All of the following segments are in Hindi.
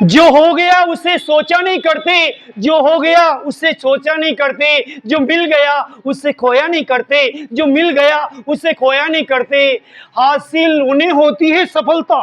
जो हो गया उसे सोचा नहीं करते, जो हो गया उससे सोचा नहीं करते, जो मिल गया उससे खोया नहीं करते, जो मिल गया उससे खोया नहीं करते। हासिल उन्हें होती है सफलता,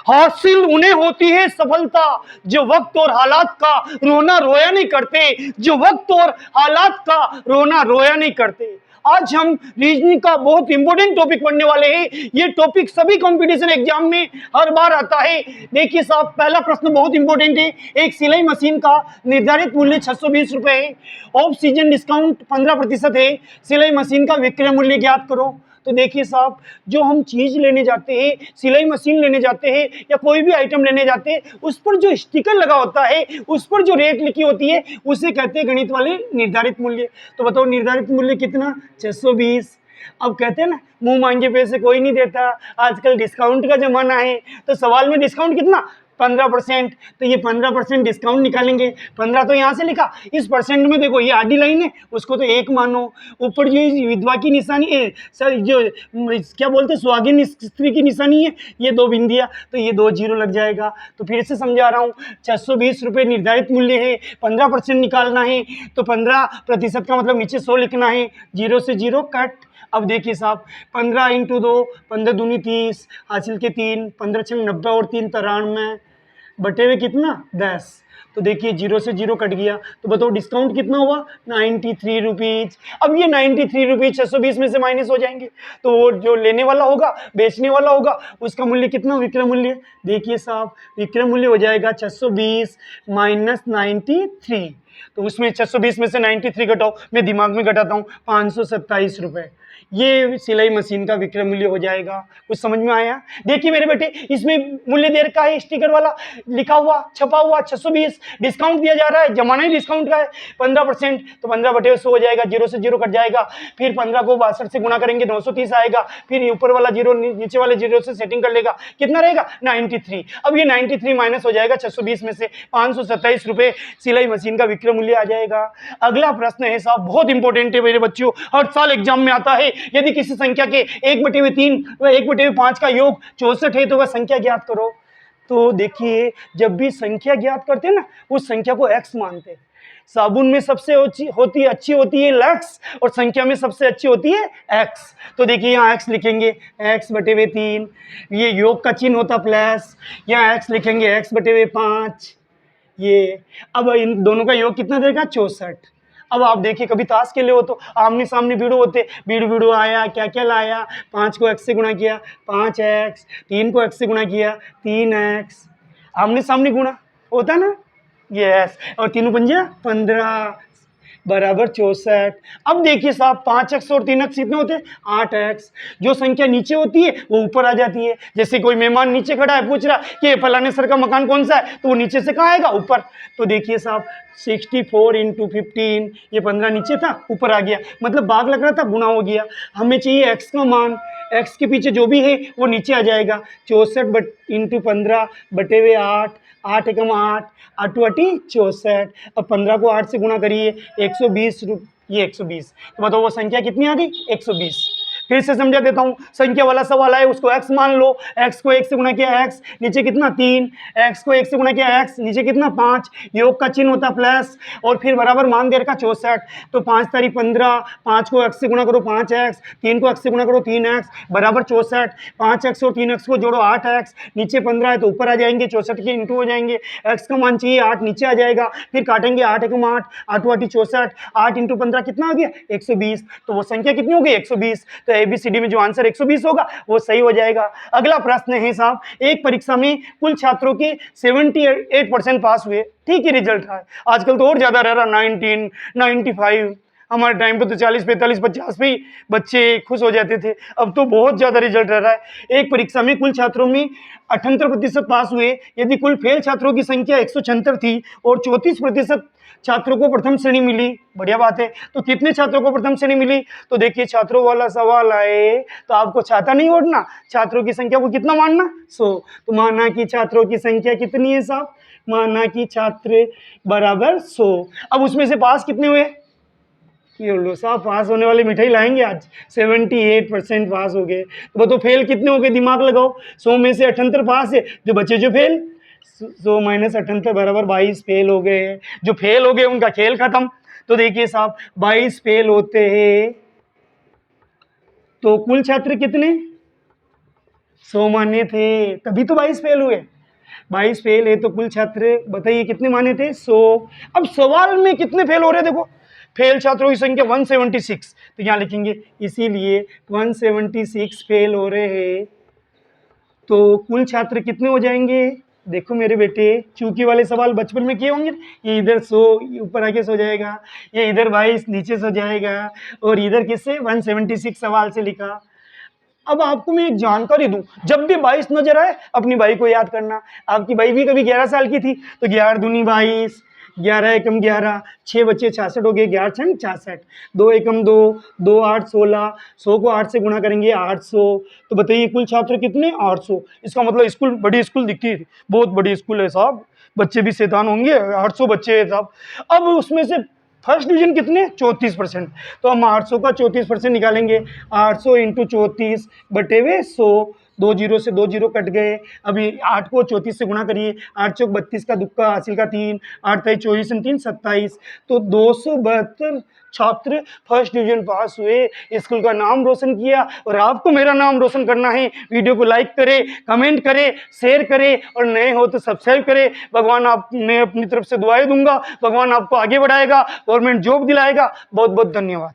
हासिल उन्हें होती है सफलता, जो वक्त और हालात का रोना रोया नहीं करते, जो वक्त और हालात का रोना रोया नहीं करते। आज हम रीजनिंग का बहुत इंपॉर्टेंट टॉपिक पढ़ने वाले हैं। ये टॉपिक सभी कंपटीशन एग्जाम में हर बार आता है। देखिए साहब, पहला प्रश्न बहुत इंपॉर्टेंट है। एक सिलाई मशीन का निर्धारित मूल्य 620 रुपए है। ऑफ सीजन डिस्काउंट 15% है। सिलाई मशीन का विक्रय मूल्य ज्ञात करो। तो देखिए साहब, जो हम चीज लेने जाते हैं, सिलाई मशीन लेने जाते हैं या कोई भी आइटम लेने जाते हैं, उस पर जो स्टिकर लगा होता है, उस पर जो रेट लिखी होती है, उसे कहते हैं गणित वाले निर्धारित मूल्य। तो बताओ निर्धारित मूल्य कितना? 620। अब कहते हैं ना, मुंह मांगे पैसे कोई नहीं देता, आजकल डिस्काउंट का जमाना है। तो सवाल में डिस्काउंट कितना? 15%। तो ये 15% डिस्काउंट निकालेंगे। 15 तो यहाँ से लिखा, इस परसेंट में देखो ये आधी लाइन है, उसको तो 1 मानो। ऊपर जो विधवा की निशानी है, सर जो क्या बोलते हैं, सुहागिन स्त्री की निशानी है, ये 2 बिंदिया, तो ये 2 जीरो लग जाएगा। तो फिर से समझा रहा हूँ, 620 रुपये निर्धारित मूल्य है, 15% निकालना है, तो 15% का मतलब नीचे 100 लिखना है, 0 से 0 कट। अब देखिए साहब, 15 × 2, 15 दूनी 30, हासिल के 3, 15 छंग 90 और 3 93, बटे हुए कितना? 10। तो देखिए 0 से 0 कट गया। तो बताओ डिस्काउंट कितना हुआ? 93 रुपीज। अब ये 93 रुपीज 620 में से माइनस हो जाएंगे, तो वो जो लेने वाला होगा, बेचने वाला होगा, उसका मूल्य कितना? विक्रय मूल्य। देखिए साहब, विक्रय मूल्य हो जाएगा 620 माइनस 93। तो उसमें 620 में से 93 घटाओ, मैं दिमाग में घटाता हूँ, 527 रुपये। ये सिलाई मशीन का विक्रय मूल्य हो जाएगा। कुछ समझ में आया? देखिए मेरे बेटे, इसमें मूल्य दे रखा है, स्टिकर वाला लिखा हुआ, छपा हुआ 620, डिस्काउंट दिया जा रहा है, जमाना ही डिस्काउंट का है, 15%। तो 15/100 हो जाएगा, 0 से 0 कट जाएगा। फिर 15 को 62 से गुणा करेंगे, 930 आएगा। फिर ऊपर वाला जीरो नीचे वाले जीरो से सेटिंग कर लेगा, कितना रहेगा? 93। अब ये 93 माइनस हो जाएगा 620 में से, 527 रुपये सिलाई मशीन का विक्रय मूल्य आ जाएगा। अगला प्रश्न है साहब, बहुत इंपॉर्टेंट है मेरे बच्चों, हर साल एग्जाम में आता है। यदि किसी संख्या के 1/3 व 1/5 का योग 64 है, तो वह संख्या ज्ञात करो। तो देखिए, जब भी संख्या ज्ञात करते हैं ना, उस संख्या को x मानते हैं। साबुन में सबसे अच्छी होती है लक्स, और संख्या में सबसे अच्छी होती है x। तो देखिए यहाँ x लिखेंगे, x/3, ये योग का चिन्ह होता प्लस, यहाँ x लिखेंगे x/5। ये अब इन दोनों का योग कितना देगा? 64। अब आप देखिए, कभी ताश खेले हो तो आमने सामने बीड़ो होते, बीड़ो आया, क्या क्या लाया, 5 को x से गुणा किया 5x, 3 को x से गुणा किया 3x, आमने सामने गुणा होता ना, यस। और 3 पंजा 15 बराबर 64। अब देखिए साहब, 5x और 3x कितने होते हैं? 8x। जो संख्या नीचे होती है वो ऊपर आ जाती है। जैसे कोई मेहमान नीचे खड़ा है, पूछ रहा कि फलाने सर का मकान कौन सा है, तो वो नीचे से कहाँ आएगा? ऊपर। तो देखिए साहब, 64 × 15, ये 15 नीचे था, ऊपर आ गया, मतलब भाग लग रहा था, गुणा हो गया। हमें चाहिए x का मान, x के पीछे जो भी है वो नीचे आ जाएगा। 64 × 15 बटे हुए 8, 8 एकम 8, 8 अटी 64। अब 15 को 8 से गुणा करिए, 120 ये 120। तो बताओ वो संख्या कितनी आ गई? 120। फिर से समझा देता हूँ, संख्या वाला सवाल है, उसको x मान लो, x को 1 से गुणा किया x, नीचे कितना 3, x को 1 से गुणा किया x, नीचे कितना 5, योग का चिन्ह होता प्लस, और फिर बराबर मान दे रखा 64। तो 5 तारीख 15, 5 को x से गुणा करो 5x, 3 को x से गुणा करो 3x, बराबर 64। 5x और 3x को जोड़ो 8x, नीचे 15 है तो ऊपर आ जाएंगे, 64 के इंटू हो जाएंगे, x का मान चाहिए 8, नीचे आ जाएगा, फिर काटेंगे 8 एकम 8, 8 8 64, 8 × 15 कितना आ गया? 120। तो वो संख्या कितनी हो गई? 120। तो ABCD में जो आंसर 120 होगा वो सही हो जाएगा। अगला प्रश्न है साहब, एक परीक्षा में कुल छात्रों के 78% पास हुए, ठीक है रिजल्ट है। आजकल तो और ज्यादा रह रहा, 19, 95, हमारे टाइम पे तो 40, 45, 50 पे बच्चे खुश हो जाते थे, अब तो बहुत ज्यादा रिजल्ट रह रहा है। एक परीक्षा में कुल छात्रों में 78% पास हुए, यदि कुल फेल छात्रों की संख्या 176 थी और 34% छात्रों को प्रथम श्रेणी मिली, बढ़िया बात है। तो कितने छात्रों को प्रथम श्रेणी मिली? तो देखिए, छात्रों वाला सवाल आए तो आपको छाता नहीं ओढ़ना, छात्रों की संख्या को कितना मानना? 100। तो माना कि छात्रों की संख्या कितनी है साहब? माना कि छात्र बराबर 100। अब उसमें से पास कितने हुए? ये लो साहब, पास होने वाली मिठाई लाएंगे आज, 78% पास हो गए। तो फेल कितने हो गए? दिमाग लगाओ, 100 में से 78 पास है, जो बचे जो फेल 100 माइनस 78 बराबर 22 फेल हो गए हैं। जो फेल हो गए उनका खेल खत्म। तो देखिए साहब 22 फेल होते हैं तो कुल छात्र कितने 100 मान्य थे, तभी तो 22 फेल हुए। 22 फेल है तो कुल छात्र बताइए कितने माने थे 100। अब सवाल में कितने फेल हो रहे हैं देखो, फेल छात्रों की संख्या 176, तो यहाँ लिखेंगे इसीलिए 176 फेल हो रहे हैं। तो कुल छात्र कितने हो जाएंगे, देखो मेरे बेटे चूकी वाले सवाल बचपन में किए होंगे, ये इधर 100 ऊपर आके सो जाएगा, ये इधर 22 नीचे सो जाएगा, और इधर किससे 176 सवाल से लिखा। अब आपको मैं एक जानकारी दूं, जब भी 22 नजर आए अपनी बाई को याद करना। आपकी बाई भी कभी 11 साल की थी तो 11 दूनी 22, 11 एकम 11, 6 बच्चे 66 हो गए, 11 छंग 66, 2 एकम 2, 2 8 16, 100 को 8 से गुणा करेंगे 800। तो बताइए कुल छात्र कितने 800। इसका मतलब स्कूल बड़ी स्कूल दिखती है, बहुत बड़ी स्कूल है साहब, बच्चे भी शैतान होंगे, 800 बच्चे हैं साहब। अब उसमें से फर्स्ट डिवीजन कितने 34%, तो हम 800 का 34% निकालेंगे, 800 इंटू 34 बटे हुए 100, 2 जीरो से 2 जीरो कट गए। अभी 8 को 34 से गुणा करिए, 8 चौक 32 का दुक्का, हासिल का 3, 8 तेईस 24 3 27, तो 272 छात्र फर्स्ट डिवीजन पास हुए, स्कूल का नाम रोशन किया। और आपको मेरा नाम रोशन करना है, वीडियो को लाइक करें, कमेंट करें, शेयर करें, और नए हो तो सब्सक्राइब करें। भगवान आप, मैं अपनी तरफ से दुआएं दूंगा, भगवान आपको आगे बढ़ाएगा, गवर्नमेंट जॉब दिलाएगा। बहुत बहुत धन्यवाद।